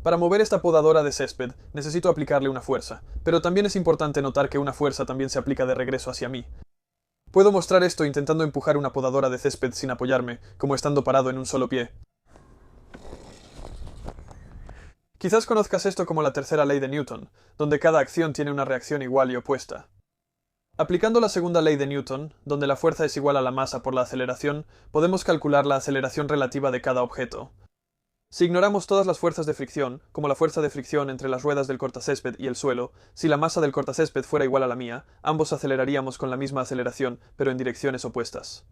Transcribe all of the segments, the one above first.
Para mover esta podadora de césped, necesito aplicarle una fuerza, pero también es importante notar que una fuerza también se aplica de regreso hacia mí. Puedo mostrar esto intentando empujar una podadora de césped sin apoyarme, como estando parado en un solo pie. Quizás conozcas esto como la tercera ley de Newton, donde cada acción tiene una reacción igual y opuesta. Aplicando la segunda ley de Newton, donde la fuerza es igual a la masa por la aceleración, podemos calcular la aceleración relativa de cada objeto. Si ignoramos todas las fuerzas de fricción, como la fuerza de fricción entre las ruedas del cortacésped y el suelo, si la masa del cortacésped fuera igual a la mía, ambos aceleraríamos con la misma aceleración, pero en direcciones opuestas.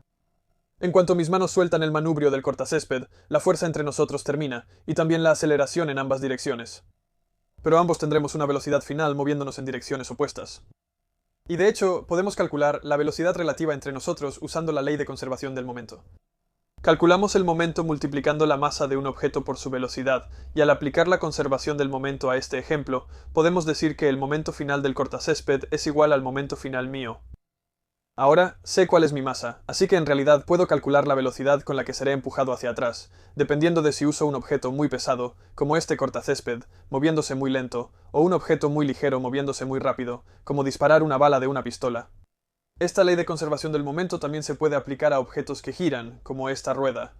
En cuanto mis manos sueltan el manubrio del cortacésped, la fuerza entre nosotros termina, y también la aceleración en ambas direcciones. Pero ambos tendremos una velocidad final moviéndonos en direcciones opuestas. Y de hecho, podemos calcular la velocidad relativa entre nosotros usando la ley de conservación del momento. Calculamos el momento multiplicando la masa de un objeto por su velocidad, y al aplicar la conservación del momento a este ejemplo, podemos decir que el momento final del cortacésped es igual al momento final mío. Ahora sé cuál es mi masa, así que en realidad puedo calcular la velocidad con la que seré empujado hacia atrás, dependiendo de si uso un objeto muy pesado, como este cortacésped, moviéndose muy lento, o un objeto muy ligero moviéndose muy rápido, como disparar una bala de una pistola. Esta ley de conservación del momento también se puede aplicar a objetos que giran, como esta rueda.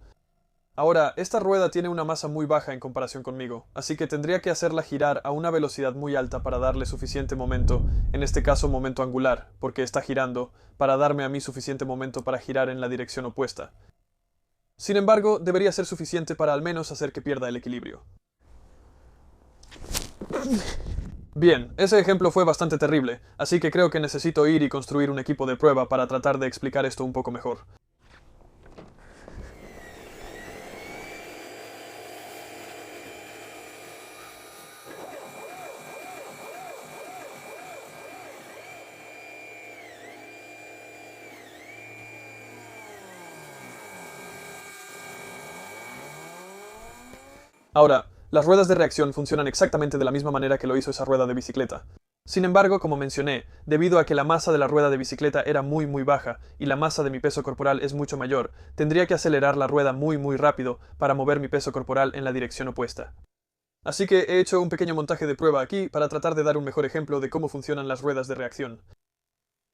Ahora, esta rueda tiene una masa muy baja en comparación conmigo, así que tendría que hacerla girar a una velocidad muy alta para darle suficiente momento, en este caso momento angular, porque está girando, para darme a mí suficiente momento para girar en la dirección opuesta. Sin embargo, debería ser suficiente para al menos hacer que pierda el equilibrio. Bien, ese ejemplo fue bastante terrible, así que creo que necesito ir y construir un equipo de prueba para tratar de explicar esto un poco mejor. Ahora, las ruedas de reacción funcionan exactamente de la misma manera que lo hizo esa rueda de bicicleta. Sin embargo, como mencioné, debido a que la masa de la rueda de bicicleta era muy baja y la masa de mi peso corporal es mucho mayor, tendría que acelerar la rueda muy rápido para mover mi peso corporal en la dirección opuesta. Así que he hecho un pequeño montaje de prueba aquí para tratar de dar un mejor ejemplo de cómo funcionan las ruedas de reacción.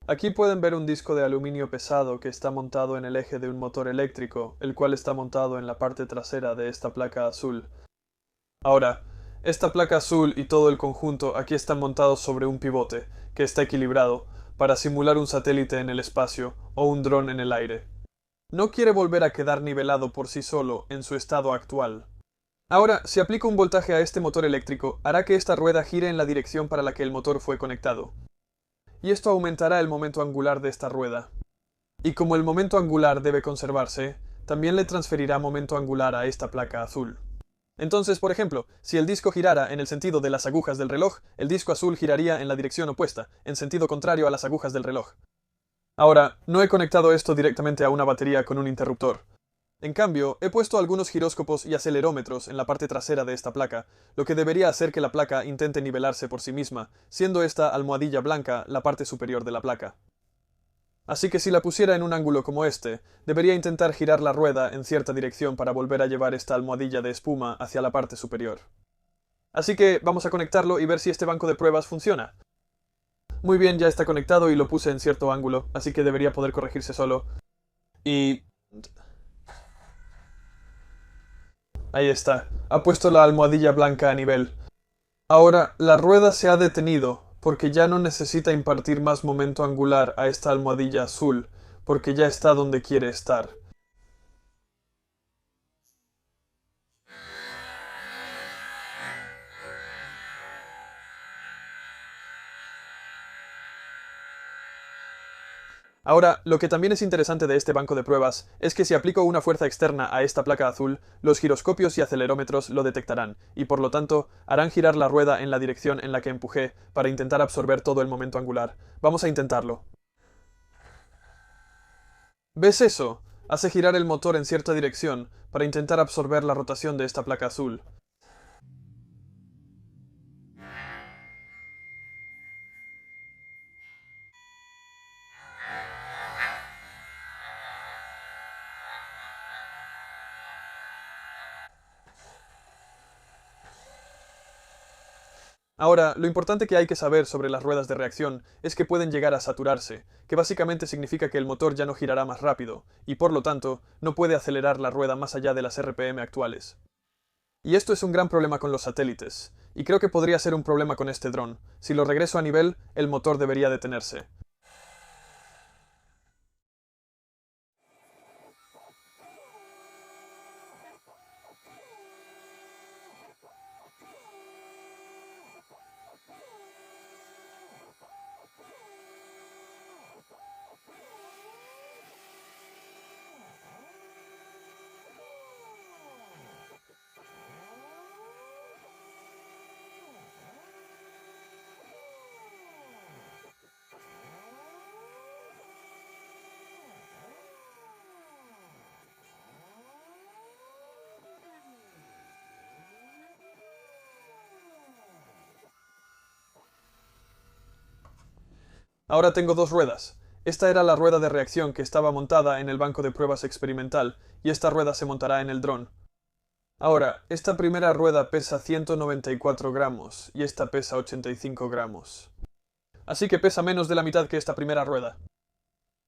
Aquí pueden ver un disco de aluminio pesado que está montado en el eje de un motor eléctrico, el cual está montado en la parte trasera de esta placa azul. Ahora, esta placa azul y todo el conjunto aquí están montados sobre un pivote, que está equilibrado, para simular un satélite en el espacio o un dron en el aire. No quiere volver a quedar nivelado por sí solo en su estado actual. Ahora, si aplico un voltaje a este motor eléctrico, hará que esta rueda gire en la dirección para la que el motor fue conectado. Y esto aumentará el momento angular de esta rueda. Y como el momento angular debe conservarse, también le transferirá momento angular a esta placa azul. Entonces, por ejemplo, si el disco girara en el sentido de las agujas del reloj, el disco azul giraría en la dirección opuesta, en sentido contrario a las agujas del reloj. Ahora, no he conectado esto directamente a una batería con un interruptor. En cambio, he puesto algunos giróscopos y acelerómetros en la parte trasera de esta placa, lo que debería hacer que la placa intente nivelarse por sí misma, siendo esta almohadilla blanca la parte superior de la placa. Así que si la pusiera en un ángulo como este, debería intentar girar la rueda en cierta dirección para volver a llevar esta almohadilla de espuma hacia la parte superior. Así que vamos a conectarlo y ver si este banco de pruebas funciona. Muy bien, ya está conectado y lo puse en cierto ángulo, así que debería poder corregirse solo. Y... ahí está. Ha puesto la almohadilla blanca a nivel. Ahora, la rueda se ha detenido, porque ya no necesita impartir más momento angular a esta almohadilla azul, porque ya está donde quiere estar. Ahora, lo que también es interesante de este banco de pruebas es que si aplico una fuerza externa a esta placa azul, los giroscopios y acelerómetros lo detectarán, y por lo tanto harán girar la rueda en la dirección en la que empujé para intentar absorber todo el momento angular. Vamos a intentarlo. ¿Ves eso? Hace girar el motor en cierta dirección para intentar absorber la rotación de esta placa azul. Ahora, lo importante que hay que saber sobre las ruedas de reacción es que pueden llegar a saturarse, que básicamente significa que el motor ya no girará más rápido, y por lo tanto, no puede acelerar la rueda más allá de las RPM actuales. Y esto es un gran problema con los satélites, y creo que podría ser un problema con este dron. Si lo regreso a nivel, el motor debería detenerse. Ahora tengo dos ruedas. Esta era la rueda de reacción que estaba montada en el banco de pruebas experimental, y esta rueda se montará en el dron. Ahora, esta primera rueda pesa 194 gramos y esta pesa 85 gramos. Así que pesa menos de la mitad que esta primera rueda.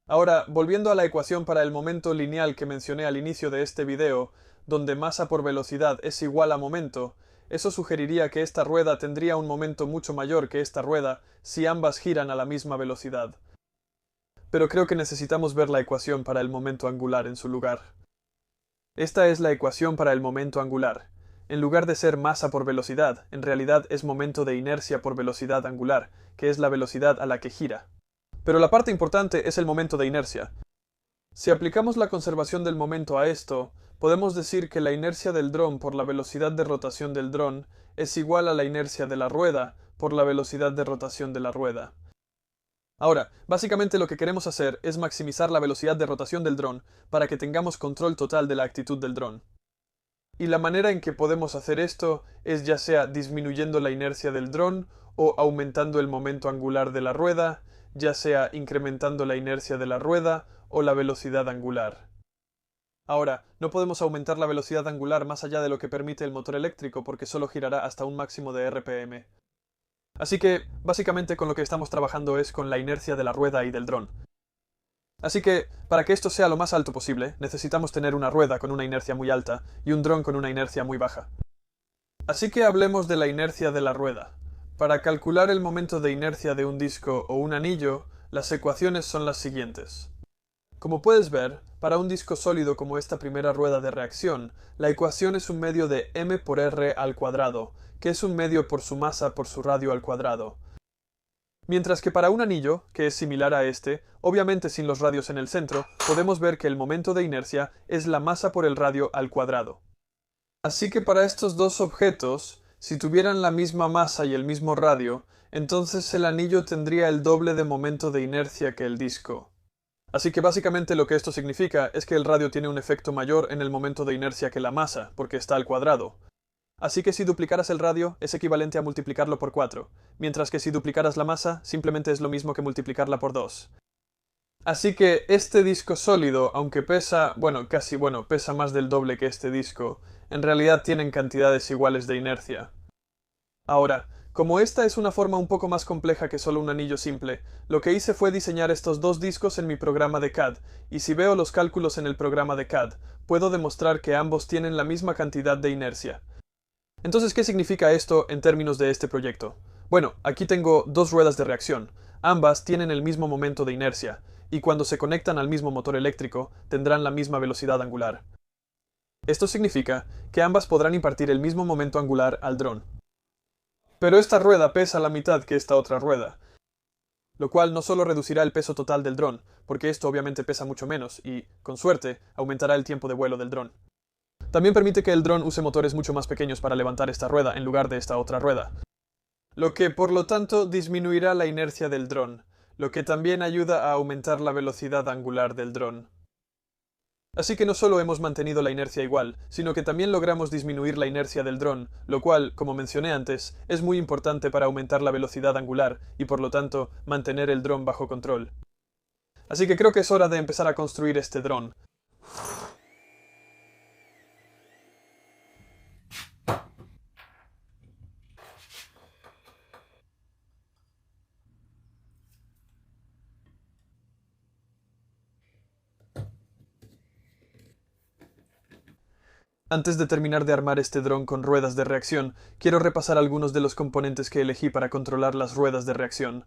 Ahora, volviendo a la ecuación para el momento lineal que mencioné al inicio de este video, donde masa por velocidad es igual a momento, eso sugeriría que esta rueda tendría un momento mucho mayor que esta rueda si ambas giran a la misma velocidad. Pero creo que necesitamos ver la ecuación para el momento angular en su lugar. Esta es la ecuación para el momento angular. En lugar de ser masa por velocidad, en realidad es momento de inercia por velocidad angular, que es la velocidad a la que gira. Pero la parte importante es el momento de inercia. Si aplicamos la conservación del momento a esto, podemos decir que la inercia del dron por la velocidad de rotación del dron es igual a la inercia de la rueda por la velocidad de rotación de la rueda. Ahora, básicamente lo que queremos hacer es maximizar la velocidad de rotación del dron para que tengamos control total de la actitud del dron. Y la manera en que podemos hacer esto es ya sea disminuyendo la inercia del dron o aumentando el momento angular de la rueda, ya sea incrementando la inercia de la rueda o la velocidad angular. Ahora, no podemos aumentar la velocidad angular más allá de lo que permite el motor eléctrico porque solo girará hasta un máximo de RPM. Así que, básicamente con lo que estamos trabajando es con la inercia de la rueda y del dron. Así que, para que esto sea lo más alto posible, necesitamos tener una rueda con una inercia muy alta y un dron con una inercia muy baja. Así que hablemos de la inercia de la rueda. Para calcular el momento de inercia de un disco o un anillo, las ecuaciones son las siguientes. Como puedes ver, para un disco sólido como esta primera rueda de reacción, la ecuación es un medio de m por r al cuadrado, que es un medio por su masa por su radio al cuadrado. Mientras que para un anillo, que es similar a este, obviamente sin los radios en el centro, podemos ver que el momento de inercia es la masa por el radio al cuadrado. Así que para estos dos objetos, si tuvieran la misma masa y el mismo radio, entonces el anillo tendría el doble de momento de inercia que el disco. Así que básicamente lo que esto significa es que el radio tiene un efecto mayor en el momento de inercia que la masa, porque está al cuadrado. Así que si duplicaras el radio es equivalente a multiplicarlo por 4, mientras que si duplicaras la masa simplemente es lo mismo que multiplicarla por 2. Así que este disco sólido, aunque pesa, pesa más del doble que este disco, en realidad tienen cantidades iguales de inercia. Ahora, como esta es una forma un poco más compleja que solo un anillo simple, lo que hice fue diseñar estos dos discos en mi programa de CAD, y si veo los cálculos en el programa de CAD, puedo demostrar que ambos tienen la misma cantidad de inercia. Entonces, ¿qué significa esto en términos de este proyecto? Bueno, aquí tengo dos ruedas de reacción. Ambas tienen el mismo momento de inercia, y cuando se conectan al mismo motor eléctrico, tendrán la misma velocidad angular. Esto significa que ambas podrán impartir el mismo momento angular al dron. Pero esta rueda pesa la mitad que esta otra rueda, lo cual no solo reducirá el peso total del dron, porque esto obviamente pesa mucho menos y, con suerte, aumentará el tiempo de vuelo del dron. También permite que el dron use motores mucho más pequeños para levantar esta rueda en lugar de esta otra rueda, lo que por lo tanto disminuirá la inercia del dron, lo que también ayuda a aumentar la velocidad angular del dron. Así que no solo hemos mantenido la inercia igual, sino que también logramos disminuir la inercia del dron, lo cual, como mencioné antes, es muy importante para aumentar la velocidad angular y por lo tanto mantener el dron bajo control. Así que creo que es hora de empezar a construir este dron. Antes de terminar de armar este dron con ruedas de reacción, quiero repasar algunos de los componentes que elegí para controlar las ruedas de reacción.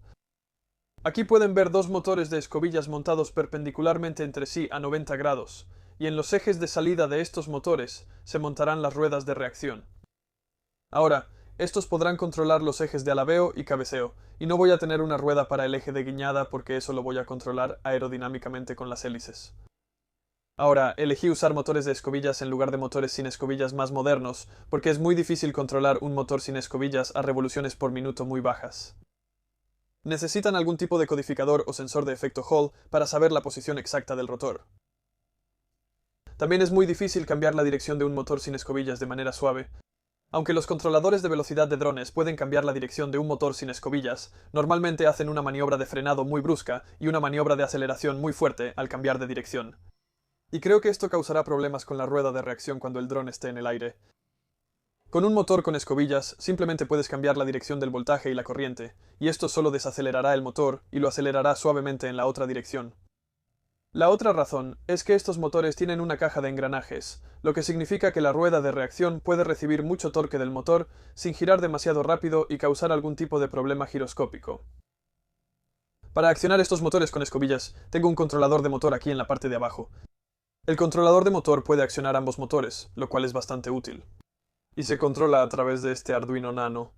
Aquí pueden ver dos motores de escobillas montados perpendicularmente entre sí a 90 grados, y en los ejes de salida de estos motores se montarán las ruedas de reacción. Ahora, estos podrán controlar los ejes de alabeo y cabeceo, y no voy a tener una rueda para el eje de guiñada porque eso lo voy a controlar aerodinámicamente con las hélices. Ahora, elegí usar motores de escobillas en lugar de motores sin escobillas más modernos, porque es muy difícil controlar un motor sin escobillas a revoluciones por minuto muy bajas. Necesitan algún tipo de codificador o sensor de efecto Hall para saber la posición exacta del rotor. También es muy difícil cambiar la dirección de un motor sin escobillas de manera suave. Aunque los controladores de velocidad de drones pueden cambiar la dirección de un motor sin escobillas, normalmente hacen una maniobra de frenado muy brusca y una maniobra de aceleración muy fuerte al cambiar de dirección. Y creo que esto causará problemas con la rueda de reacción cuando el dron esté en el aire. Con un motor con escobillas, simplemente puedes cambiar la dirección del voltaje y la corriente, y esto solo desacelerará el motor y lo acelerará suavemente en la otra dirección. La otra razón es que estos motores tienen una caja de engranajes, lo que significa que la rueda de reacción puede recibir mucho torque del motor sin girar demasiado rápido y causar algún tipo de problema giroscópico. Para accionar estos motores con escobillas, tengo un controlador de motor aquí en la parte de abajo. El controlador de motor puede accionar ambos motores, lo cual es bastante útil. Y se controla a través de este Arduino Nano.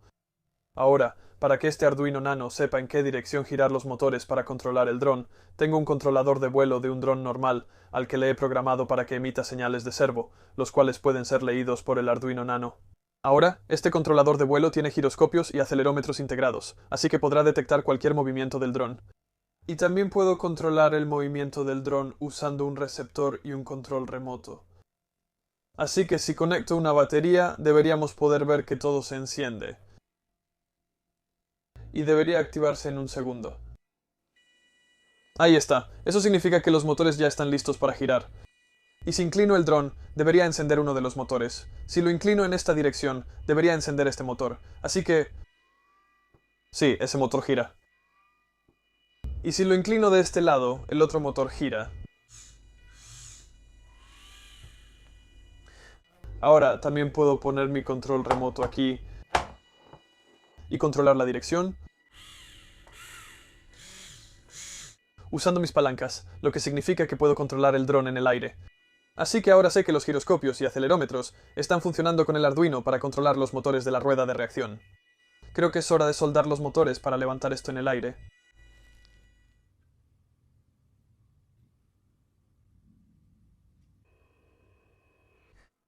Ahora, para que este Arduino Nano sepa en qué dirección girar los motores para controlar el dron, tengo un controlador de vuelo de un dron normal, al que le he programado para que emita señales de servo, los cuales pueden ser leídos por el Arduino Nano. Ahora, este controlador de vuelo tiene giroscopios y acelerómetros integrados, así que podrá detectar cualquier movimiento del dron. Y también puedo controlar el movimiento del dron usando un receptor y un control remoto. Así que si conecto una batería, deberíamos poder ver que todo se enciende. Y debería activarse en un segundo. Ahí está. Eso significa que los motores ya están listos para girar. Y si inclino el dron, debería encender uno de los motores. Si lo inclino en esta dirección, debería encender este motor. Así que... sí, ese motor gira. Y si lo inclino de este lado, el otro motor gira. Ahora también puedo poner mi control remoto aquí y controlar la dirección usando mis palancas, lo que significa que puedo controlar el dron en el aire. Así que ahora sé que los giroscopios y acelerómetros están funcionando con el Arduino para controlar los motores de la rueda de reacción. Creo que es hora de soldar los motores para levantar esto en el aire.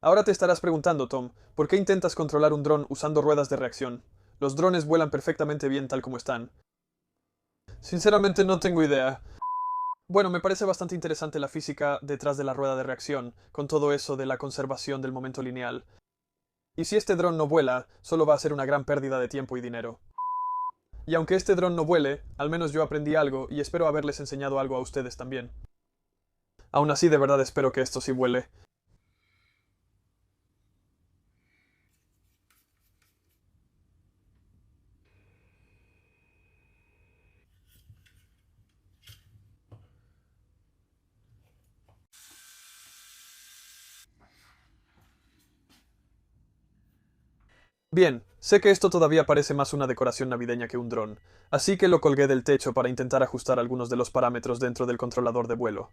Ahora te estarás preguntando, Tom, ¿por qué intentas controlar un dron usando ruedas de reacción? Los drones vuelan perfectamente bien tal como están. Sinceramente no tengo idea. Bueno, me parece bastante interesante la física detrás de la rueda de reacción, con todo eso de la conservación del momento lineal. Y si este dron no vuela, solo va a ser una gran pérdida de tiempo y dinero. Y aunque este dron no vuele, al menos yo aprendí algo y espero haberles enseñado algo a ustedes también. Aún así, de verdad espero que esto sí vuele. Bien, sé que esto todavía parece más una decoración navideña que un dron, así que lo colgué del techo para intentar ajustar algunos de los parámetros dentro del controlador de vuelo.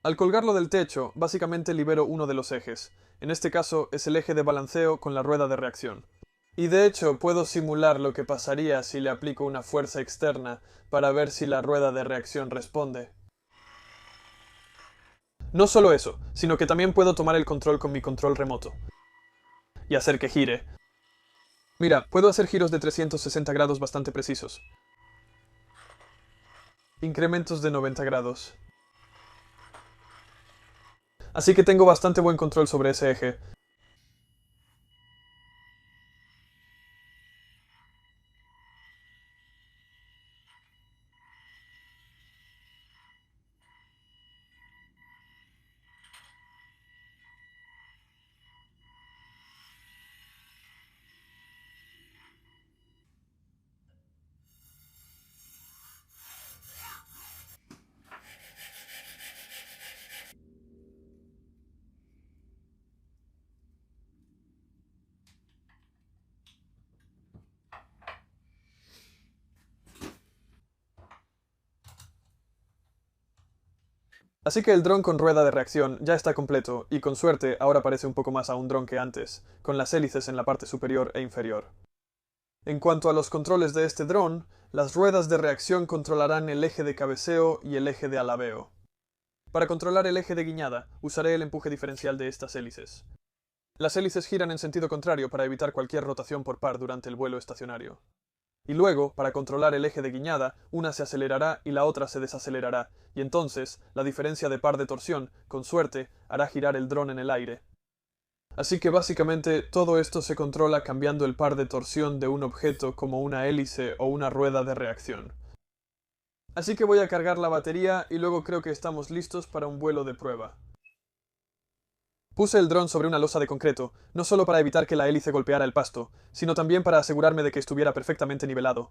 Al colgarlo del techo, básicamente libero uno de los ejes. En este caso, es el eje de balanceo con la rueda de reacción. Y de hecho, puedo simular lo que pasaría si le aplico una fuerza externa para ver si la rueda de reacción responde. No solo eso, sino que también puedo tomar el control con mi control remoto y hacer que gire. Mira, puedo hacer giros de 360 grados bastante precisos. Incrementos de 90 grados. Así que tengo bastante buen control sobre ese eje. Así que el dron con rueda de reacción ya está completo, y con suerte ahora parece un poco más a un dron que antes, con las hélices en la parte superior e inferior. En cuanto a los controles de este dron, las ruedas de reacción controlarán el eje de cabeceo y el eje de alabeo. Para controlar el eje de guiñada, usaré el empuje diferencial de estas hélices. Las hélices giran en sentido contrario para evitar cualquier rotación por par durante el vuelo estacionario. Y luego, para controlar el eje de guiñada, una se acelerará y la otra se desacelerará, y entonces la diferencia de par de torsión, con suerte, hará girar el dron en el aire. Así que básicamente todo esto se controla cambiando el par de torsión de un objeto como una hélice o una rueda de reacción. Así que voy a cargar la batería y luego creo que estamos listos para un vuelo de prueba. Puse el dron sobre una losa de concreto, no solo para evitar que la hélice golpeara el pasto, sino también para asegurarme de que estuviera perfectamente nivelado.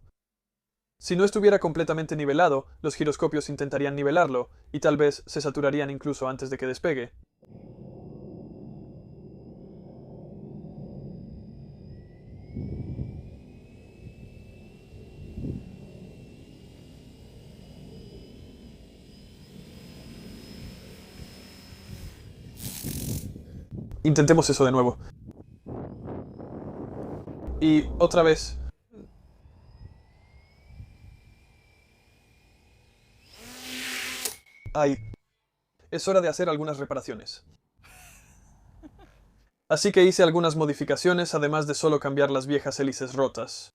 Si no estuviera completamente nivelado, los giroscopios intentarían nivelarlo, y tal vez se saturarían incluso antes de que despegue. Intentemos eso de nuevo. Y otra vez. Ay. Es hora de hacer algunas reparaciones. Así que hice algunas modificaciones además de solo cambiar las viejas hélices rotas.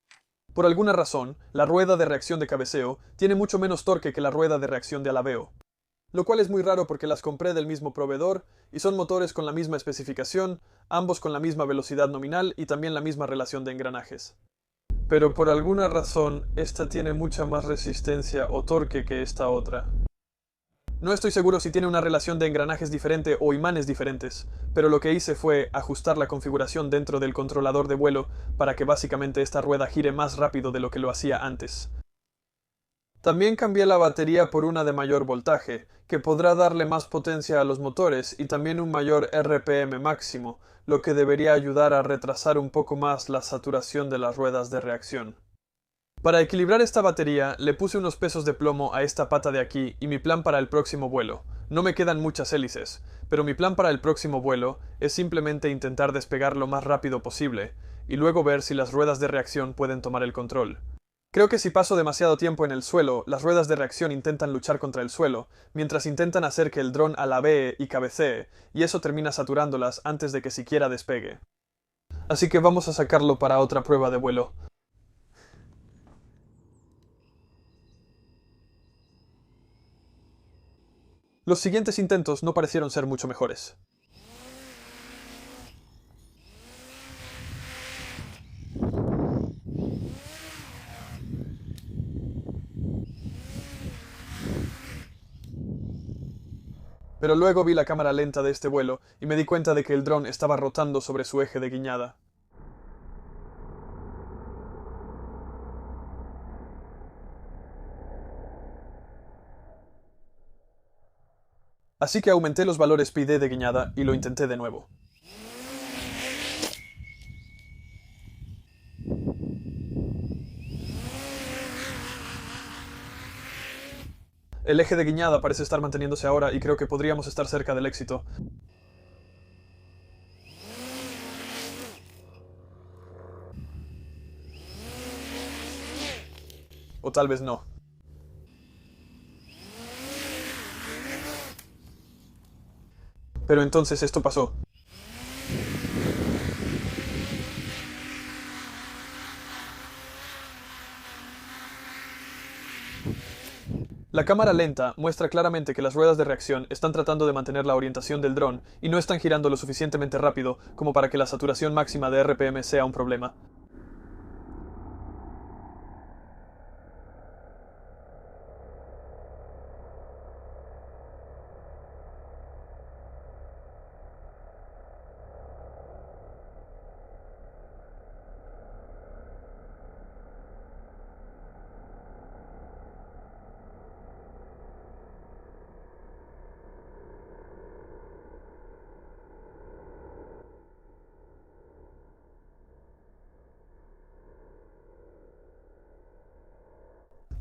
Por alguna razón, la rueda de reacción de cabeceo tiene mucho menos torque que la rueda de reacción de alabeo. Lo cual es muy raro porque las compré del mismo proveedor y son motores con la misma especificación, ambos con la misma velocidad nominal y también la misma relación de engranajes. Pero por alguna razón, esta tiene mucha más resistencia o torque que esta otra. No estoy seguro si tiene una relación de engranajes diferente o imanes diferentes, pero lo que hice fue ajustar la configuración dentro del controlador de vuelo para que básicamente esta rueda gire más rápido de lo que lo hacía antes. También cambié la batería por una de mayor voltaje, que podrá darle más potencia a los motores y también un mayor RPM máximo, lo que debería ayudar a retrasar un poco más la saturación de las ruedas de reacción. Para equilibrar esta batería, le puse unos pesos de plomo a esta pata de aquí y mi plan para el próximo vuelo. No me quedan muchas hélices, pero mi plan para el próximo vuelo es simplemente intentar despegar lo más rápido posible, y luego ver si las ruedas de reacción pueden tomar el control. Creo que si paso demasiado tiempo en el suelo, las ruedas de reacción intentan luchar contra el suelo, mientras intentan hacer que el dron alabee y cabecee, y eso termina saturándolas antes de que siquiera despegue. Así que vamos a sacarlo para otra prueba de vuelo. Los siguientes intentos no parecieron ser mucho mejores. Pero luego vi la cámara lenta de este vuelo y me di cuenta de que el dron estaba rotando sobre su eje de guiñada. Así que aumenté los valores PD de guiñada y lo intenté de nuevo. El eje de guiñada parece estar manteniéndose ahora y creo que podríamos estar cerca del éxito. O tal vez no. Pero entonces esto pasó. La cámara lenta muestra claramente que las ruedas de reacción están tratando de mantener la orientación del dron y no están girando lo suficientemente rápido como para que la saturación máxima de RPM sea un problema.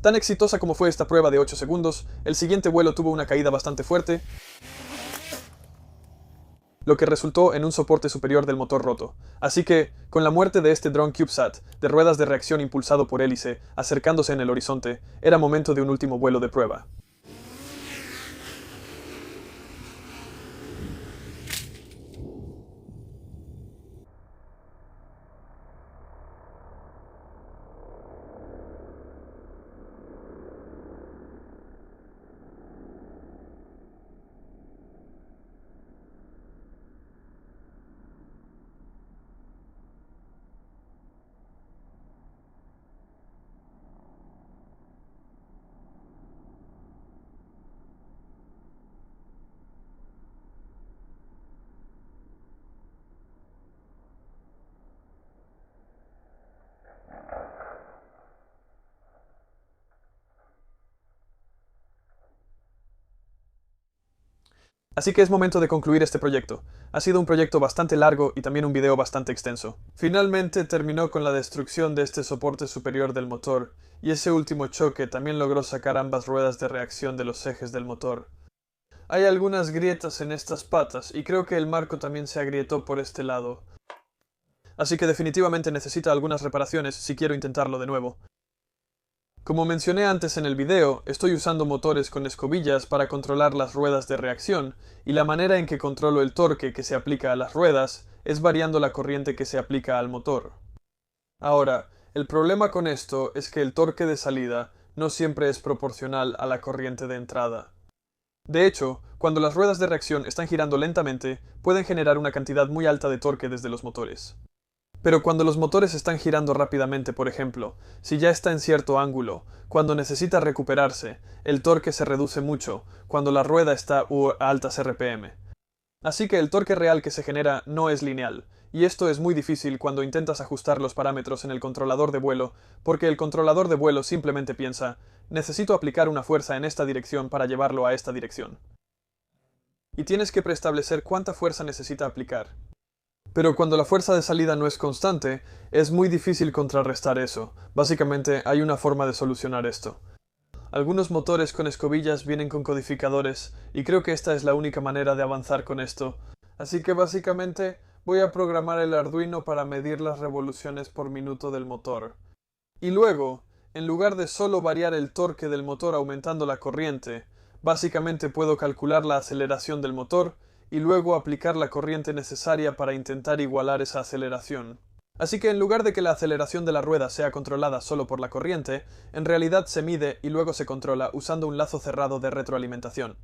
Tan exitosa como fue esta prueba de 8 segundos, el siguiente vuelo tuvo una caída bastante fuerte, lo que resultó en un soporte superior del motor roto. Así que, con la muerte de este dron CubeSat, de ruedas de reacción impulsado por hélice, acercándose en el horizonte, era momento de un último vuelo de prueba. Así que es momento de concluir este proyecto. Ha sido un proyecto bastante largo y también un video bastante extenso. Finalmente terminó con la destrucción de este soporte superior del motor, y ese último choque también logró sacar ambas ruedas de reacción de los ejes del motor. Hay algunas grietas en estas patas, y creo que el marco también se agrietó por este lado. Así que definitivamente necesita algunas reparaciones si quiero intentarlo de nuevo. Como mencioné antes en el video, estoy usando motores con escobillas para controlar las ruedas de reacción, y la manera en que controlo el torque que se aplica a las ruedas es variando la corriente que se aplica al motor. Ahora, el problema con esto es que el torque de salida no siempre es proporcional a la corriente de entrada. De hecho, cuando las ruedas de reacción están girando lentamente, pueden generar una cantidad muy alta de torque desde los motores. Pero cuando los motores están girando rápidamente, por ejemplo, si ya está en cierto ángulo, cuando necesita recuperarse, el torque se reduce mucho cuando la rueda está a altas RPM. Así que el torque real que se genera no es lineal, y esto es muy difícil cuando intentas ajustar los parámetros en el controlador de vuelo, porque el controlador de vuelo simplemente piensa, necesito aplicar una fuerza en esta dirección para llevarlo a esta dirección. Y tienes que preestablecer cuánta fuerza necesita aplicar. Pero cuando la fuerza de salida no es constante, es muy difícil contrarrestar eso. Básicamente hay una forma de solucionar esto. Algunos motores con escobillas vienen con codificadores, y creo que esta es la única manera de avanzar con esto. Así que básicamente voy a programar el Arduino para medir las revoluciones por minuto del motor. Y luego, en lugar de solo variar el torque del motor aumentando la corriente, básicamente puedo calcular la aceleración del motor y luego aplicar la corriente necesaria para intentar igualar esa aceleración. Así que en lugar de que la aceleración de la rueda sea controlada solo por la corriente, en realidad se mide y luego se controla usando un lazo cerrado de retroalimentación.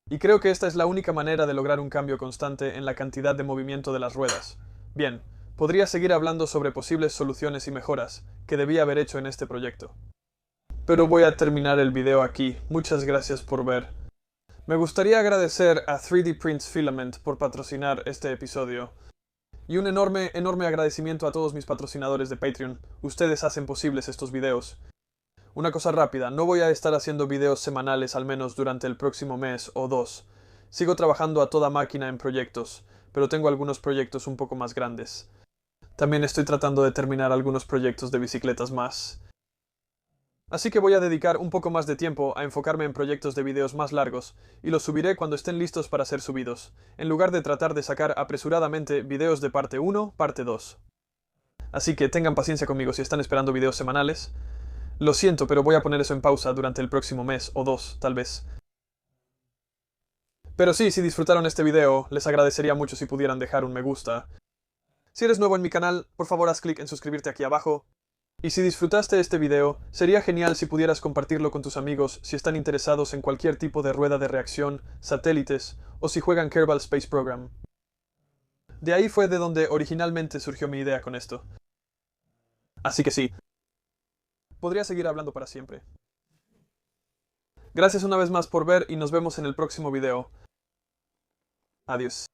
Y creo que esta es la única manera de lograr un cambio constante en la cantidad de movimiento de las ruedas. Bien, podría seguir hablando sobre posibles soluciones y mejoras que debía haber hecho en este proyecto. Pero voy a terminar el video aquí. Muchas gracias por ver. Me gustaría agradecer a 3D Prints Filament por patrocinar este episodio. Y un enorme agradecimiento a todos mis patrocinadores de Patreon. Ustedes hacen posibles estos videos. Una cosa rápida, no voy a estar haciendo videos semanales al menos durante el próximo mes o dos. Sigo trabajando a toda máquina en proyectos, pero tengo algunos proyectos un poco más grandes. También estoy tratando de terminar algunos proyectos de bicicletas más. Así que voy a dedicar un poco más de tiempo a enfocarme en proyectos de videos más largos, y los subiré cuando estén listos para ser subidos, en lugar de tratar de sacar apresuradamente videos de parte 1, parte 2. Así que tengan paciencia conmigo si están esperando videos semanales. Lo siento, pero voy a poner eso en pausa durante el próximo mes o dos, tal vez. Pero sí, si disfrutaron este video, les agradecería mucho si pudieran dejar un me gusta. Si eres nuevo en mi canal, por favor haz clic en suscribirte aquí abajo. Y si disfrutaste este video, sería genial si pudieras compartirlo con tus amigos si están interesados en cualquier tipo de rueda de reacción, satélites o si juegan Kerbal Space Program. De ahí fue de donde originalmente surgió mi idea con esto. Así que sí, podría seguir hablando para siempre. Gracias una vez más por ver y nos vemos en el próximo video. Adiós.